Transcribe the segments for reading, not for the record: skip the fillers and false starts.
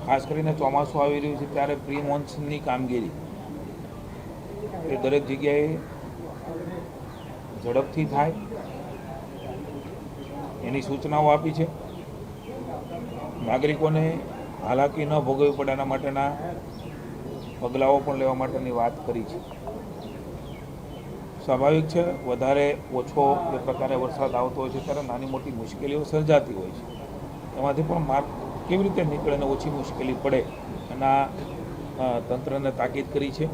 ખાસ કરીને ચોમાસું આવી રહ્યું છે ત્યારે પ્રી મોન્સૂનની કામગીરી એ દરેક જગ્યાએ ઝડપથી થાય એની સૂચનાઓ આપી છે. નાગરિકોને હાલાકી ન ભોગવવી પડે એના માટેના પગલાઓ પણ લેવા માટેની વાત કરી છે. સ્વાભાવિક છે, વધારે ઓછો એ પ્રકારે વરસાદ આવતો હોય છે ત્યારે નાની મોટી મુશ્કેલીઓ સર્જાતી હોય છે. એમાંથી પણ માર્ગ કેવી રીતે નીકળે ને ઓછી મુશ્કેલી પડે એના તંત્રને તાકીદ કરી છે.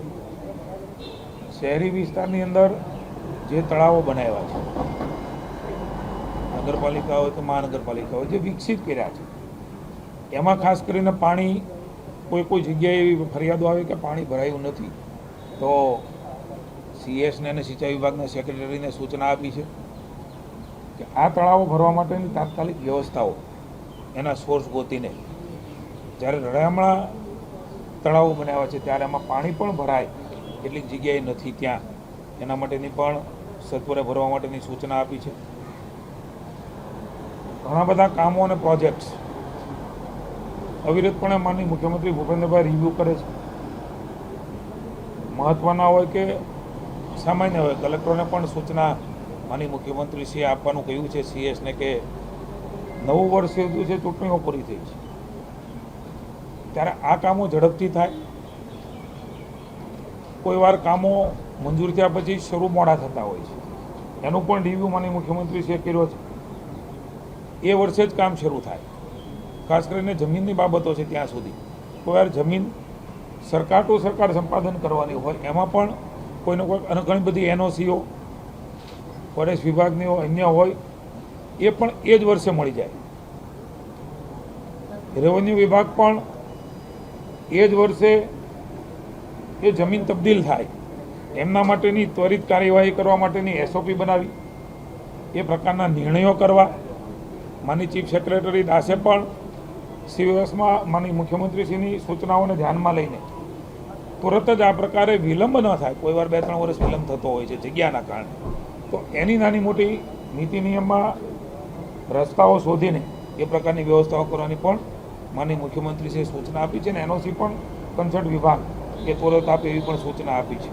શહેરી વિસ્તારની અંદર જે તળાવો બનાવ્યા છે, નગરપાલિકા હોય કે મહાનગરપાલિકા હોય, જે વિકસિત કર્યા છે, એમાં ખાસ કરીને પાણી કોઈ જગ્યાએ એવી ફરિયાદો આવે કે પાણી ભરાયું નથી, તો CS અને સિંચાઈ વિભાગના સેક્રેટરીને સૂચના આપી છે કે આ તળાવો ભરવા માટેની તાત્કાલિક વ્યવસ્થાઓ એના સોર્સ ગોતીને, જ્યારે રળિયામણા તળાવો બનાવ્યા છે ત્યારે એમાં પાણી પણ ભરાય કેટલીક જગ્યાએ નથી, ત્યાં એના માટેની પણ સત્વરે ભરવા માટેની સૂચના આપી છે. ઘણા બધા કામો અને પ્રોજેક્ટ્સ અવિરતપણે માનનીય મુખ્યમંત્રી ભૂપેન્દ્રભાઈ રિવ્યૂ કરે છે. મહત્ત્વના હોય કે સામાન્ય હોય, કલેક્ટરોને પણ સૂચના માનનીય મુખ્યમંત્રીશ્રીએ આપવાનું કહ્યું છે CS ને કે નવું વર્ષ થયું છે, ચૂંટણીઓ પૂરી થઈ છે, ત્યારે આ કામો ઝડપથી થાય. કોઈ વાર કામો મંજૂર થયા પછી શરૂ મોડા થતા હોય છે, એનું પણ રિવ્યૂ માનનીય મુખ્યમંત્રીશ્રીએ કર્યો છે. એ વર્ષે જ કામ શરૂ થાય. ખાસ કરીને જમીનની બાબતો છે ત્યાં સુધી કોઈ વાર જમીન સરકાર ટુ સરકાર સંપાદન કરવાની હોય, એમાં પણ કોઈને કોઈ અને ઘણી બધી NOCઓ ફોરેસ્ટ વિભાગની હોય, અન્ય હોય, એ પણ એ જ વર્ષે મળી જાય. રેવન્યુ વિભાગ પણ એ જ વર્ષે એ જમીન તબદીલ થાય એમના માટેની ત્વરિત કાર્યવાહી કરવા માટેની SOP બનાવી, એ પ્રકારના નિર્ણયો કરવા. માનનીય ચીફ સેક્રેટરી દાસે પણ COSમાં માનનીય મુખ્યમંત્રીશ્રીની સૂચનાઓને ધ્યાનમાં લઈને તુરત જ આ પ્રકારે વિલંબ ન થાય. કોઈ વાર 2-3 વર્ષ વિલંબ થતો હોય છે જગ્યાના કારણે, તો એની નાની મોટી નીતિ નિયમમાં રસ્તાઓ શોધીને એ પ્રકારની વ્યવસ્થાઓ કરવાની પણ માનનીય મુખ્યમંત્રીશ્રીએ સૂચના આપી છે અને NOC પણ કન્સર્ટ વિભાગ એ તુરત આપે એવી પણ સૂચના આપી છે.